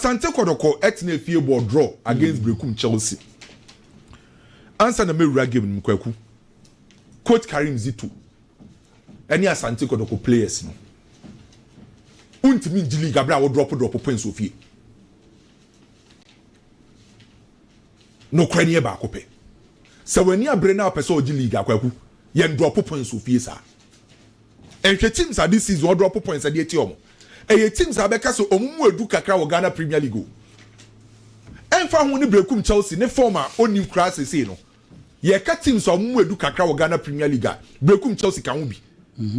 Asante Kotoko etne fie ball draw against Brekum Chelsea. Answer na me game mkweku. Coach Karim Zito. Any Asante Kotoko players no. Untimi njili gabra wo drop points ofie. No kwanye ba kope. Se wani abre na pese oji league akwaku, yen drop points ofie sa. Enhwe teams a this season drop points ade eti omo. Eye teams abeka so omumu edu kakra wo Ghana Premier League. Emfa ho ni Brekum Chelsea ne former onim kra sese no. Ye ka teams omumu edu kakra wo Ghana Premier League. Brekum Chelsea kan ho bi.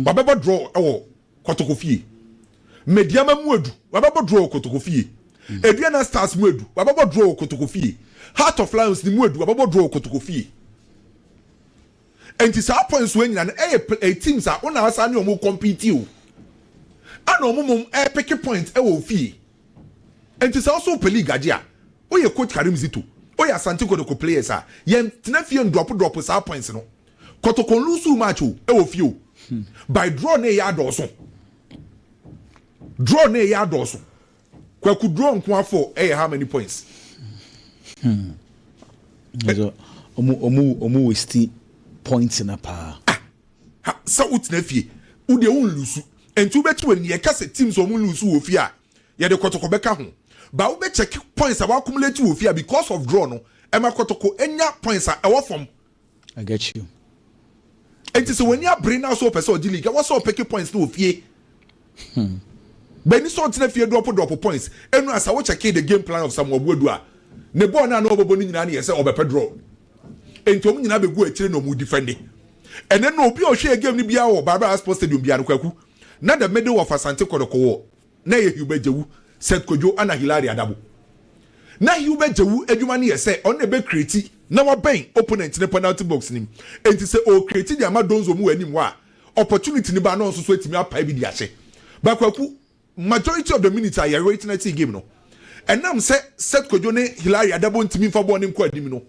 Babeba draw ewo Kotoko fie. Mediama muedu, babeba draw Kotoko fie. Ediana Stars muedu, babeba draw Kotoko fie. Heart of Lions ni muedu, babeba draw Kotoko fie. Enti sa points when na teams a ona asa ni omo compete o. Ana omo mom pick point e wo fie. Enti sa also peli gajia. Oye coach Karim Zito. Oye Asante Kotoko players a yen tena fie drop sa points no. Kotoko lose match o e wo fie o. By draw na ya doso. Draw na ya doso. Kwa ku draw nko afọ how many points? Omu waste points na pa. Sa utina fie. U de un lusu. Entu betu eni ye kase teams omu lusu wo fie a. Ye de Kotoko beka ho. Ba u be check points aba accumulate wo fie because of draw no. Ema Kotoko enya points a ewo from. I get you. Enti so when you bring out so person of the league, what so pick points no fie. But this sort of drop points. And as I watch the game plan of Samuel Bodua, ne ball na no boboni nyina na yese obepe draw. Enti omu nyina be go akire no mu defending. And then no bi o share game ni bia wo Barbara Sports Stadium bia no kwaku. Na the middle of Asante Kotoko wo. Na ye Hubejewu, Seth Kojo ana Hilary Adabo. Na Hubejewu adwuma ne yese on na be create na wa ben opponent in the penalty box nim. Enti se o create the amadonzo mu anim wa. Opportunity ni ba no so etimi apa bi di ache. Ba kwaku majority of the minutes are you waiting at the game no. And now say Seth Kojo ne Hilary Adabo ntimi fa ball nim kwa adim no.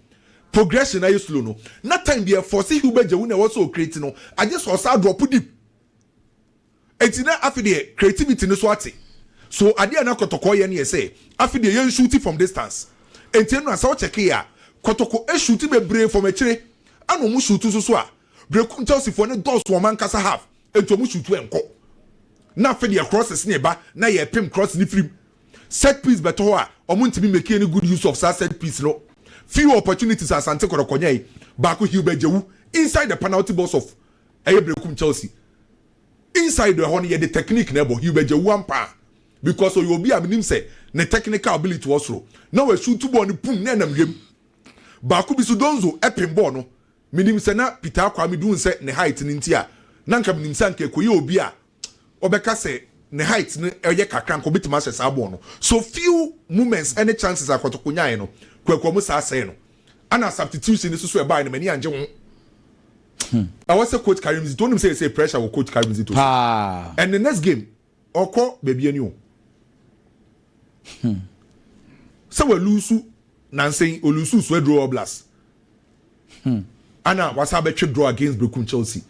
Progression na slow no. Na time be force Hubejewu na also create no. I just was drop deep. Enti na afi the creativity no so ate. So ade na Kotoko ye ne say afi the yen shooting from distance. Enti no asa o check here. Kotoko e shoot be brave from akire. Ano mu shoot so a. Brekum Chelsea for ne doors wo man kasa half. Enti mu shoot enko. Na fe the crosses ne ba na ye pim cross ni film. Set piece beto a omo ntimi make any good use of set piece no. Few opportunities Asante Kotoko nyai. Baako Hubejewu inside the penalty box of Brekum Chelsea. Inside the honey the technique nebo Hubejewu ampa. Because you be aminim say the technical ability was so. Now we shoot to ball ni pum na nam game. Baako bisu donzo epin ball no. Minim se na Peter Kwame dun se ne height ni ntia. Na nka minim se anke koye obi a obeka se ne height ni eye kakra nko bitima se sa ball no. So few moments any chances Kotoko nyae no. Kwekwo mu sa say no. Ana substitution ni so e buy no mani anje ho. I was a coach Karim Zito. Don't him say pressure will coach Karim Zito. And the next game oko baby enu. So we lose Nancy or lose so draw blast. Anna was have a draw against Brekum Chelsea.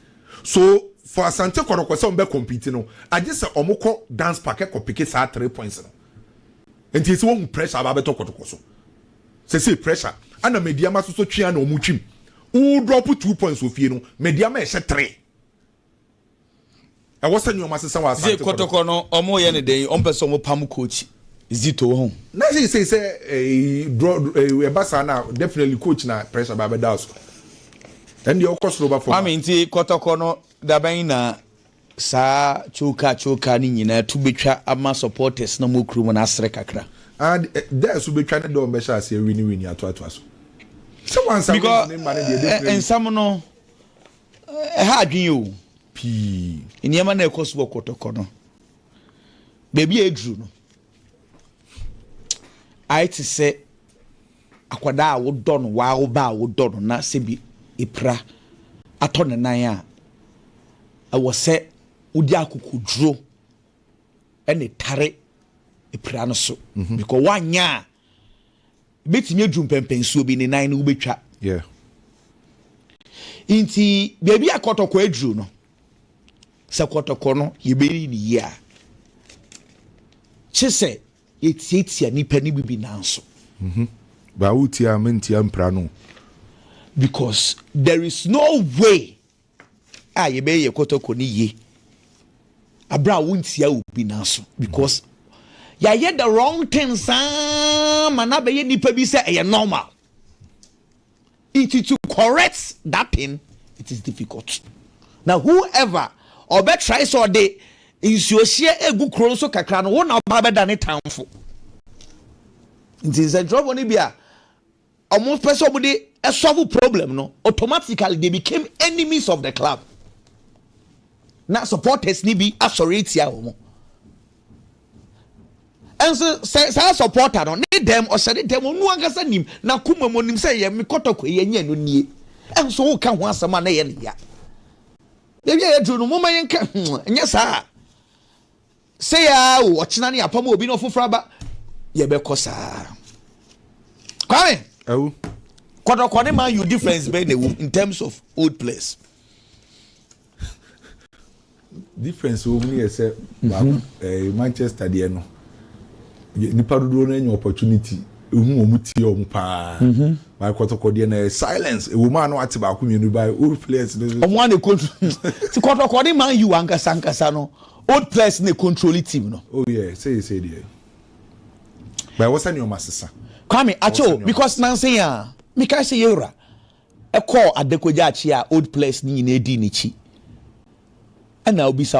So for Asante Kotoko some be competing no. I just say omoko dance packet ko pick sa 3 points no. And it's one pressure about beto Kotoko so. Say pressure. Anna mediama so twa na omutwim. Who drop 2 points with you no. Mediama e 3. I was saying you must say Asante Kotoko no omo ye ne den on person mo pam coach. Zito home. Na say draw basa na definitely coach na pressure ba down. Then the cost over for. I mean ti Kotoko no da ban na sa choka ni nyina tu betwa ama supporters na mo krum na asre kakra. And there so betwa na do measure say win ato so. So once I and some no ha adwen yo p. Eniema na ekoso Kotoko no. Baby edru no. I to say akwada wo don wa wo ba wo don na se bi ipra ato ne nan a wo se udi akukudro ene tare ipra no so because wanya betimi adwum pempensuo bi ne nan no betwa inti baby Kotoko adru no se Kotoko no ye be ni ya chese yɛtiatia nipa ni bibi nanso ba wotia mentia mprano because there is no way yɛbɛyɛ Kotoko ni ye abra wontia obi nanso because yɛayɛ the wrong thing mana bɛyɛ nipa bi sɛ ɛyɛ normal to correct that thing it is difficult. Now whoever or be try so de insuohye egu kro so kakra no wo na ba be da ne tamfo it is a trouble ni bia almost person omo de solve problem no automatically they became enemies of the club. Na supporters ni bi assorate ya omo and so say supporter no need them or say them no angasa nim na kuma mo nim say ye me Kotoko ye nya no nie and so wo ka ho asema na ye ne ya Debi ya dru mo man yenka nya saa say ya wo china ne apam obi no fofora ba ye be ko saa kwame Kotoko ne man you difference be in terms of old players difference wo ni say Manchester de no nipa dodo no anya opportunity ehu omu tie omu pa my Kotoko de na silence e wo ma no ate ba ko mienu by old players omu an control ti Kotoko de man you ankasa no old players na control team no oh yeah say there but what's on your masesa kwame acho because nan say ya me ka say yura e call adekoja achi a old players ni na edi ni chi and now be say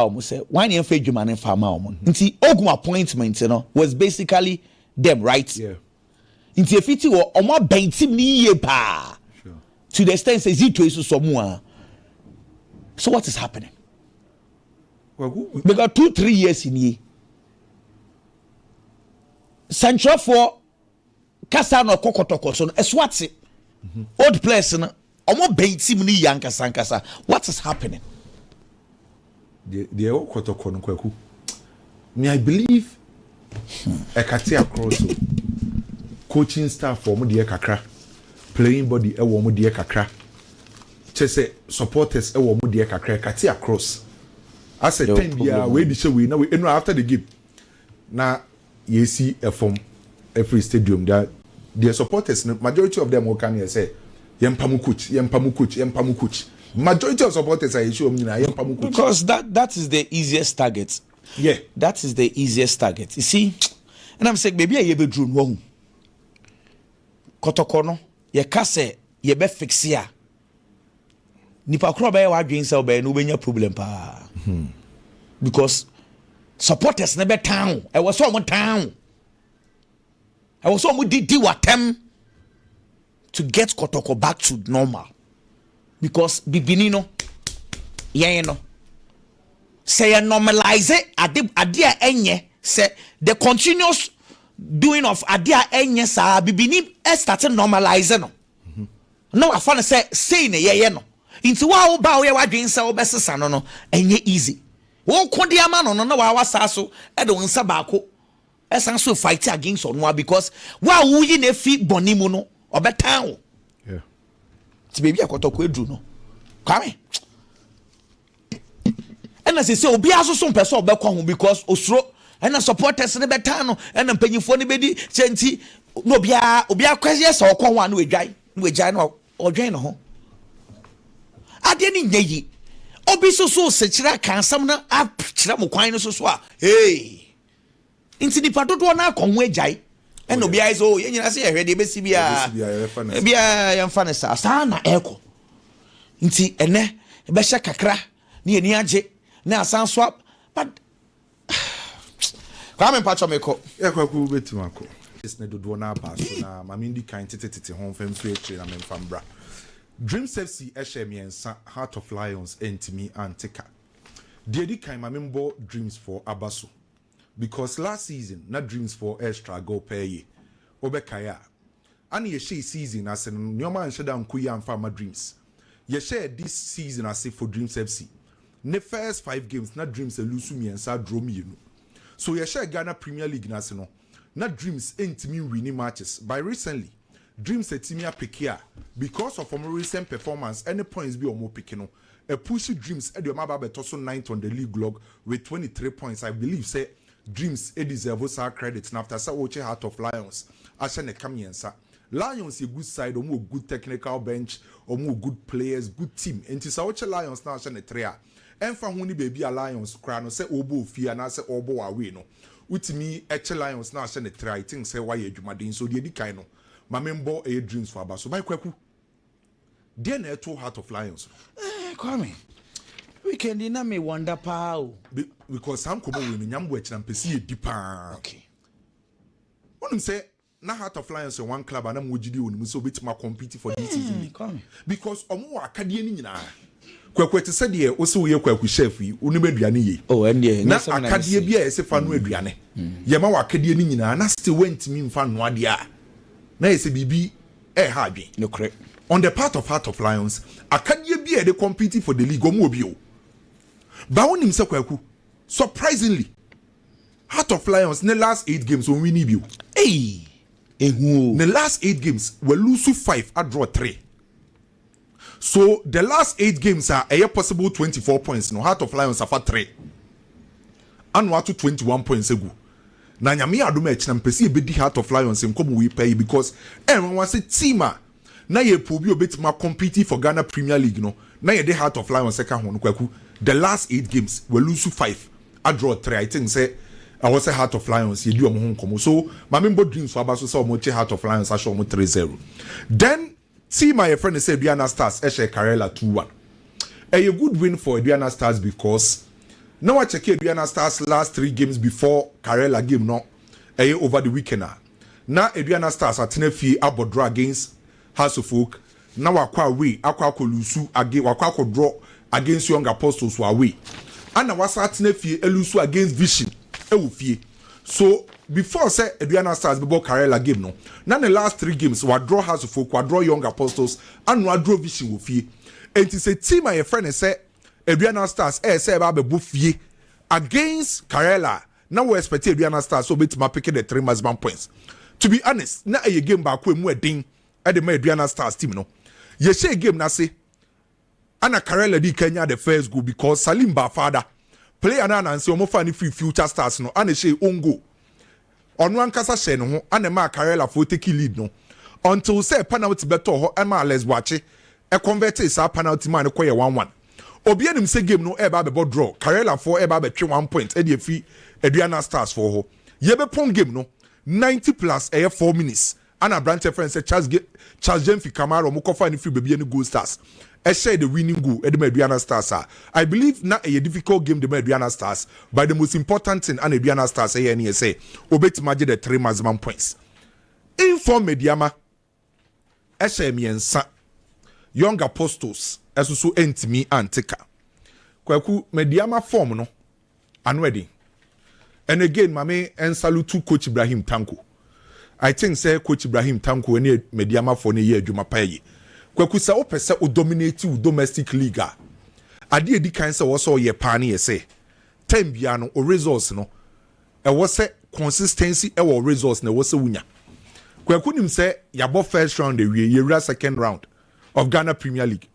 why na fa dwuma ne fa ma omo nti ogum appointment no was basically them right yeah nti efiti wo omo ban team ni ye pa sure to the extent say zito iso so mu a so what is happening well we got 2-3 years in here central for kasa no Kotoko so eswate old players no omo ban team ni yankasa what is happening the Kotoko no kwaku me I believe ekati across coaching staff for mo de kakra playing body e wo mo de kakra chese supporters e wo mo de kakra ekati across as a 10 bia we di show we na we after the game na you see a from every stadium that their supporters majority of them will come here say yempamu coach majority of supporters are issue yempamu coach because that is the easiest target. Yeah, that is the easiest target. You see, and I'm saying maybe I be drew wrong. Kotoko no ye ka say ye be fix ya nipa kro be wa dwen say be no benya problem pa because supporters never town I was so mo town I was so mo didi watem to get Kotoko back to normal because bibini no yen no say normalize ade enye say the continuous doing of adia enye sa bibini start normalize no no afa say ne ye no nti wa ba wo ye wadwen sa wo besesa no enye easy wo kodi ama no na wa wasa so e de wonsa baako esan so fight against onwa because wa wo yi na fi bonimu no obetan wo yeah ti baby Kotoko edru no kwame and as say obi aso so person obekwa ho because osuro and supporters ne betan no and mpanyifo ne bedi chenti no obi akwese se okwa ho anu wejai no odwen no ho ade ni nyeyi obi so se kira kansam na a kira mo kwan no so a hey inti nipa dodo na akon ho ejai and obi ai so yenyina se ehwede besi bia yemfa ne sa na eko inti ene be hye kakra ne ani age na asan swap but kwame pacho meko ekwaku betimako isne dodo na aba so na mamindi kan tete ho mfemfre ekire na memfambra Dreams FC Eshemiensa Heart of Lions entimi antika dedi kan mamembo Dreams for abaso because last season na Dreams for extra go pay obekaya ani ye share season as nyoma anheda nkoyi amfa ma Dreams ye share this season as for Dreams FC ne first 5 games na Dreams elusu miensa draw mienu so ye share Ghana Premier League na Dreams entimi winning matches by recently Dreams etimia pikia because of our recent performance any points be omo pikino a push Dreams e de maba beto so 9th on the league log with 23 points I believe say Dreams deserve sa credit na after say watch Heart of Lions ashe ne kamiensa Lions a good side omo good technical bench omo good players good team enti sa watch Lions na ashe ne 3 a emfa ho ni baby Lions kra no say obo ofia na say obo away no utimi eche Lions na ashe ne 3 I think say why adwumaden so de di kan no mamembo e Dreams for aba so by kwaku de na eto Heart of Lions Kwame weekend na me wonder pao because some komo we nyambo echi na mpesi edipa okay wonum say na Heart of Lions one club and am wogidi onimu so betima compete for this season because omo akade ni nyina kwakwete se de o se wo ye kwaku chef yi onimu aduane yi oh ende na akade bia e se fa no aduane ye ma wakade ni nyina na still went me mfa no ade a na ye se bibi ha adwen no correct on the part of Heart of Lions akade bia they compete for the league omo obi o ba wonim se kwaku surprisingly Heart of Lions in the last 8 games on win you hey in the last 8 games we lose 5 and draw 3 so the last 8 games are a possible 24 points no Heart of Lions have 3 and what to 21 points ago na nyame adom e china mpesi ebedi Heart of Lions in come we pay because everyone was a team na ye probi obetima compete for Ghana Premier League no na ye the Heart of Lions second ho no kwaku the last 8 games we lose 5 and draw 3 I think say I was a Heart of Lions you do omo honkomo so mamembo Dreams for aba so say omo che Heart of Lions asho omo 3-0 then see my friend say Aduana Stars eshe Karela 2-1 a good win for Aduana Stars because now I check Aduana Stars last 3 games before Karela game no over the weekend now Aduana Stars atenefie abodro against House of Folk now akwa away akwa kolusu again akwa draw against Young Apostles were away and now was atenefie elusu against Vision so before say Aduana Stars before Karela game no now the last 3 games we draw House of Folk we draw Young Apostles and we draw Vision wo fie and it's a team my friend say Aduana Stars say ba be fie against Karela now we expect Aduana Stars so bit ma pick the 3 maximum points to be honest na a game back we mu edin e the Aduana Stars team no ye share game na say ana Karela di Kenya the first goal because Salim Bafada player na nansi omo fa ni free Future Stars no ana she ongo onu ankasa she no ho ana ma Karela for take lead no until say penalty beto ho e ma Les Boache e convert sa penalty man ko ye 1-1 obi anim say game no e ba be draw Karela for e ba be twe 1 point e dey fi Aduana Stars for ho ye be pon game no 90 plus 4 minutes ana branch friend say Charles Jemfi Kamara mo ko fa ni free baby any goal Stars share the winning goal at the Aduana Stars. I believe not a difficult game the Aduana Stars, but the most important thing and Aduana Stars say obet imagine the 3 maximum points. Inform Mediama SMNsa Young Apostles as so entimi antika. Kwaku Mediama form no unready. And again, mame and salute to Coach Ibrahim Tanko. I think say Coach Ibrahim Tanko any Mediama for ne year Juma Paye. Kwaku sa o pese o dominate o domestic league ade edi kan se wo so ye pane ye say time bia no o results no e wo se consistency e wo results na wo se wunya kwaku nim se yabo first round e wie ye second round of Ghana Premier League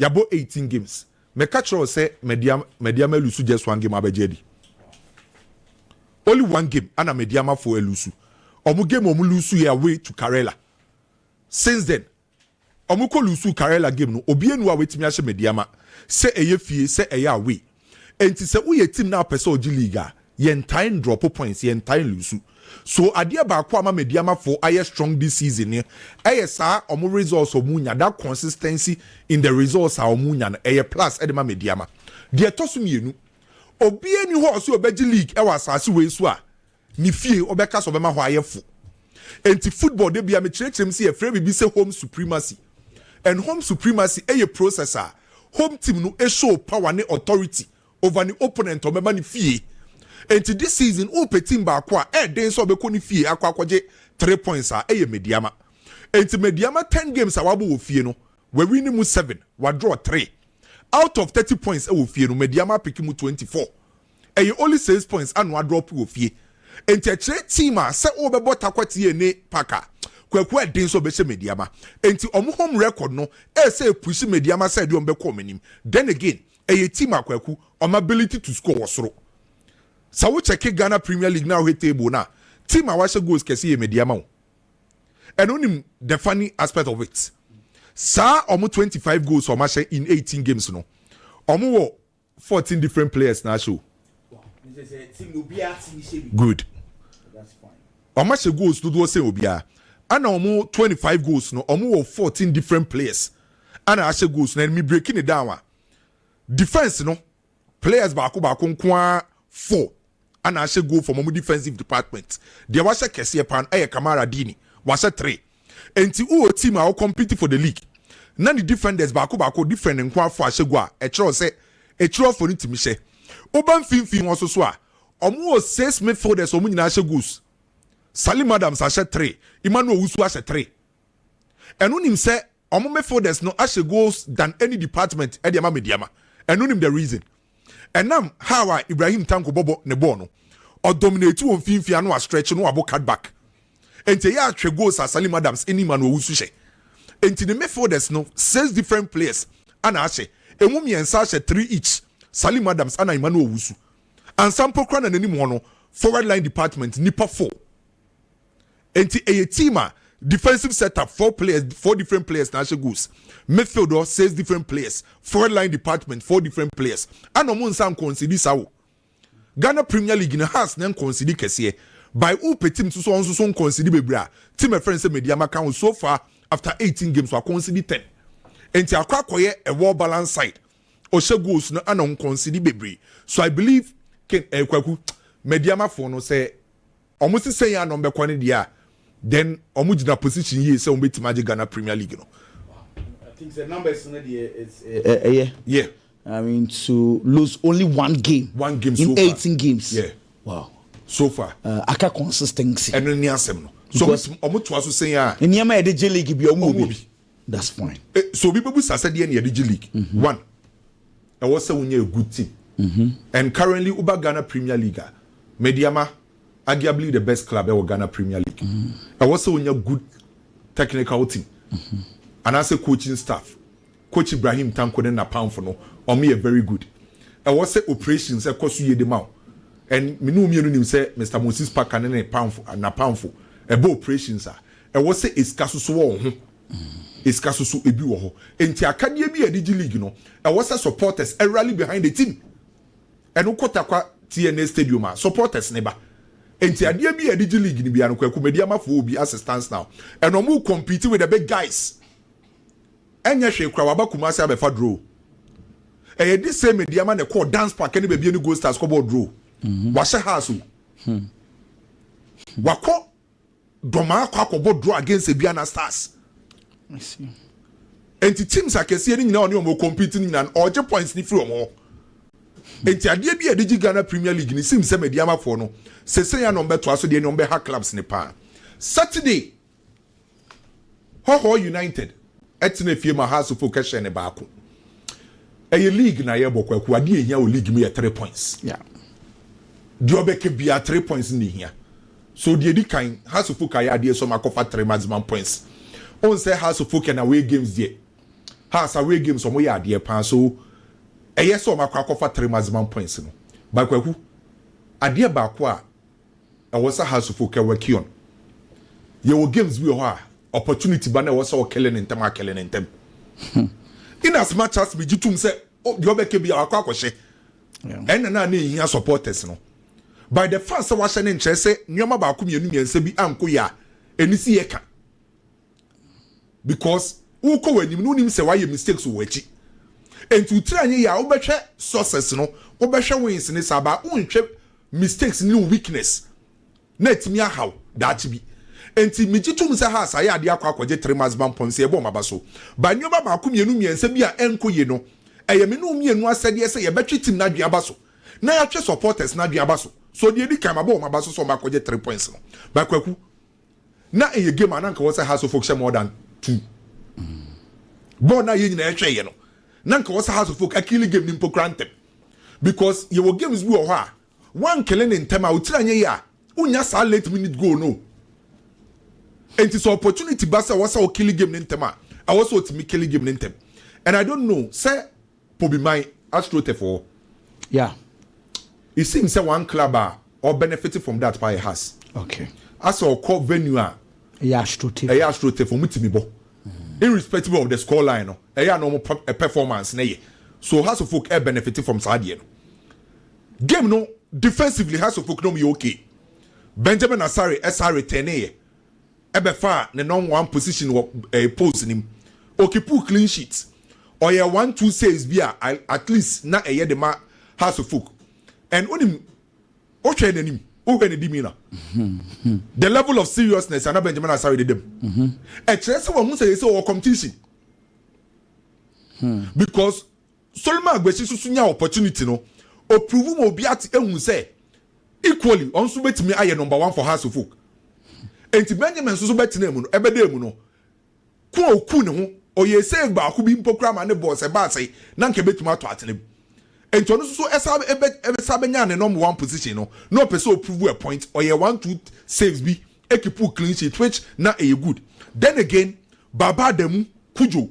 yabo 18 games me catch ro say mediama lusu just 1 game abejedi only 1 game ana mediama for elusu omu game omu lusu ye away to Karela since then omuko lusu Karela game no obi enu a wetimi ahye mediama se eye fie se eye away enti se wo ye team na pese ogi league ye ntan drop points ye ntan lusu so ade ba akwa ama mediama for aye strong this season ne eye sa omu results omunya that consistency in the results omunya na eye plus edema mediama de tosu mienu obi enu ho so obegi league e wasase we so a ni fie obeka so bema ho ayefo enti football de bia me kirechirem se ye free bibi se home supremacy. And home supremacy a processor. Home team no a show power and authority over the opponent or member ni fee. And to this season, open team ba kwa den so be koni fee akwa 3 points a mediama. And to mediama 10 games a wabo fee no. We win mu 7, we draw 3. Out of 30 points a fee no mediama pick mu 24. And only 6 points and we drop fee. And to team say obe bota kwati ne paka. Kwaku den so be se mediama enti omo home record no say push mediama side on be come nim then again a team akwaku ability to score wasoro So we check Ghana Premier League now hit table now. Team awashe goals kesi mediama. And only the funny aspect of it. Sa almost 25 goals or match in 18 games no. Almost 14 different players na show. Good. That's fine. Almost goals to do say obia. And almost 25 goals no. Almost 14 different players. And I goals na me breaking it down. Defense no. Players bako kwa 4. And I go for my defensive department. There was a Kessie Pan, Kamara Dini, was a 3. And to team are competing for the league. None the defenders bako different and kwa for Ashegua, a troll say, a troll for it to me say. Oban Fin also swa. Almost 6 midfielders or Munasha goose. Salim Adams Asha 3, Emmanuel Usu Asha 3. And on him say, Omo midfielders no Asha goals than any department at the Mediama. And on him the reason. And now, how Ibrahim Tanko Bobo Nebono or dominate two on Finfia no stretch no abo cut back. And te ya goals as Salim Adams any man wo usushe. And to the midfielders no 6 different players. Ana ashe. And Mumi and Sasha 3 each. Salim Adams and Emmanuel Wusu. And Sampo Kran and any mono forward line department nipa 4. And to a teamer defensive setup 4 players, 4 different players na goals. Midfielder 6 different players. Forward line department 4 different players. And no some consider sao. Ghana Premier League in has nan consider kesiye. By who team so consider bebra. Team a friend say Mediama count so far after 18 games we consider 10. And ti akwa koye a well balanced side. Oshe goals no anon consider bebre. So I believe Ken Kwaku Mediama for no say almost say ya number kwani dia. Then omujina position here say umbeti magic Ghana Premier League no. I think the numbers is yeah. I mean to lose only one game in so 18 far. games. Yeah. Wow. So far. Aka consistency. And then niasem no. So omo to aso say ya. Niyama e de J League bi omo. That's fine. So people say dey na J League. One. I was say we a good team. And currently Uba Ghana Premier League. Mediama arguably the best club in Ghana Premier League. I was say we a good technical team. And I say coaching staff. Coach Ibrahim Tanko na pound for no. Or me a very good. I was say operations I cost you the mouth. And me no say Mr. Moses Parker na pound for na pound for. Ebo operations are. I was say it's kasusu wo ho. It's kasusu ebi wo ho. Enti akadie bi e league no. I was say supporters rally behind the team. And ukota kwa TNA stadium supporters neba. Enti adie bi e league ni bia no kwa Mediama for obi assistance now. And omo compete with the big guys. Enya hwe kra waba Kumasi abefa draw. This same Mediama ne call dance park any baby any go stars scoreboard draw. Washe house. Wako doma akwa draw against Ebiana Stars. I see. Enti teams akese ni nyina oni omo competing na oje points ni free omo. Enti ade bi edigi Ghana Premier League ni sim se Mediama for no. Sese ya number 2 aso de number ha clubs ni pa. Saturday Ho United etine fie ma house focus ne baako. Eye league na ye bokwaku ade ehia o league me 3 points. Yeah. The obeke bia 3 points ni here. So the edi kan House of Folk ade so makofa 3 maximum points. On say House of Folk na away games there. House away games so mo ya ade pan so eye so makofa 3 maximum points no. Ba kwaku ade ba ko a was a House of Folk work on. Your games we ho opportunity ba na was so killing in them. In as much as we jitum say the obeke bia akwa and na here supporters no. By the first washe ne nche say nyoma ba mienu miense bi anko ya enisi yeka. Because uko wanim no nim say why mistakes wo achi. Entu tranye ya obehwe success no, obehwe wins ne saba unhwe mistakes ni weakness. Na etimi ahaw that bi. Enti mijitum say ha sa ya ade akwaje 3 maximum points e bo mabaso. Ba nyoma ba mienu miense bi a enko ye no. Eye me no mienu asede say ye betwe team na dua abaso. Na ya twe supporters na dua abaso. So the edika mabo mabaso so makoje 3 points no. Ba kwaku. Na eye game ananka wo say House of Folk more than 2. Bo na ye nyina ehwe ye no. Nanka wo say House of Folk akili game ni mpo krantem. Because ye wo games bi wo ho a one killing in time a utiranye ya. Unya sa late minute goal no. And it's opportunity basa was our killing game in time. I was what me killing game in time. And I don't know, say Pobi my astro for. Yeah. it seems that one club or benefited from that by has. Okay. As a core venue, Astro for me irrespective of the score line, no performance. So House of Folk benefited from Sadia. Game no defensively House of Folk no be okay. Benjamin Asare SR 10 Ebefa ne non one position post in him. Okay, pull clean sheets. Or ya 1-2 says be at least na a year the ma House of Folk. And on him okay him. The level of seriousness and Benjamin Asare did them. A chance of say so competition. Because Solomon Gwesi opportunity no or prove mo be at say equally on so bet me aye number 1 for House of Folk. Enti Benjamin so bet name no ebede mu no ku ne ho o ye say ba ku bi mpokra ne boss e ba say na nke betuma to atene. And to so nya ne number 1 position no person prove a point or ye 1-2 saves be equipu clean sheet which na a good. Then again Baba Demu Kujo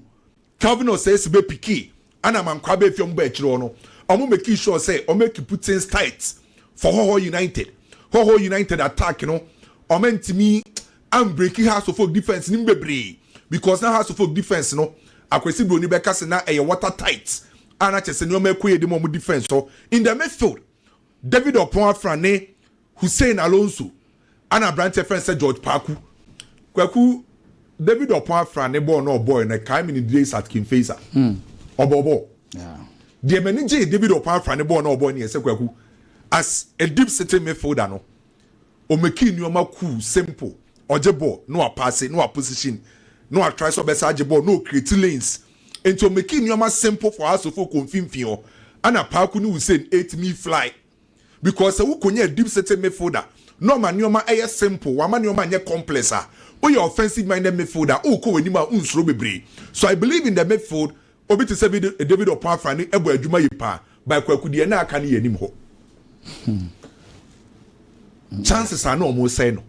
Calvin says be piki ana man kwabe fiom ba chiro no omo make sure say o make put things tight for Ho United. Ho United attack o mentimi am breaking House of Folk defense ni bebre because na House of Folk defense akwesi bro ni be kase na e water tight. Ana chese no mekwe de mo defense so in the midfield David Opon Afrane Hussein Alonso ana branch friend George Paku kwaku David Opon Afrane ball no boy na kai mini days at King Faisa obobo yeah the manager David Opon Afrane ball no boy ne se kwaku as a deep sitting midfielder no o make nyoma cool simple oje ball no a pass no a position no a try so be sage ball no create lanes. Into making your simple for us to folk confirm and a park who say 8 me fly because who could deep setting midfielder no man your man air simple one man your man complex or your offensive minded midfielder oh ko when you so I believe in the midfield obi to say David Opon Afrane ebo adwuma yipa by kwaku de na aka ne yanim ho chances are no almost say no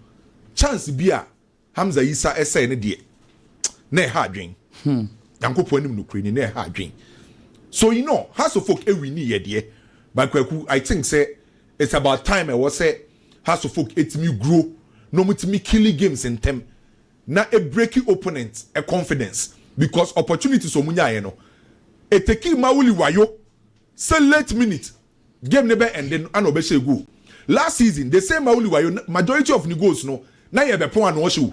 chance bia Hamza Isa essay ne de na ha adwen so House of Folk win ye but I think say it's about time I was say House of Folk it me grow no me killing games in them na a breaking opponent a confidence because opportunities so munya ye no e take mawuli wayo say late minute game never and then an obeshe go last season the same mawuli wayo majority of the goals no na ye be pon an wo show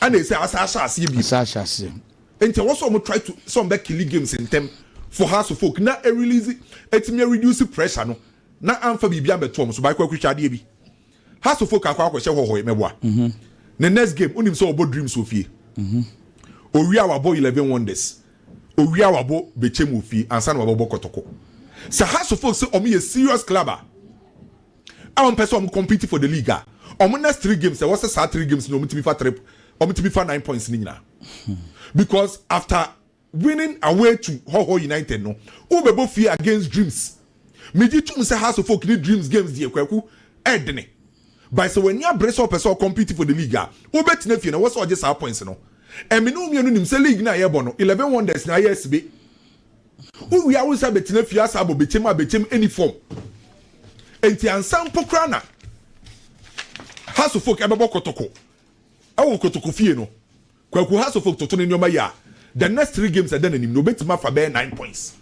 and they say asasa and also try to some back killing games in them for House of Folk. Now a release it me reduce pressure no. Na amfa bibia betom so by kwakwa de bi. House of Folk akwa kwahye hoho meboa. The next game unim so obo dreams ofie. Owia wabo 11 wonders. Owia wabo bechem ofie ansa na wabo kotoko. So House of Folk say omo a serious clubber. Awon person compete for the league. Omo next 3 games say what's the 3 games no omo tibi fa 9 points ni nyina. Because after winning away to Ho United no ubebo fear against dreams meji tum say House of Folk need dreams games die kwaku edne by so when you brace up person compete for the league ubetina fie na what's all just our points no and me no mienu nim say league na ye bo no 11 wonders na yesbe we always have betina fie asabo bechem any form enti ansam pokrana House of Folk ebebo kotoko awu kotoko fie no kwaku House of Folk toto ne nyoma ya the next 3 games are done and no betima for 9 points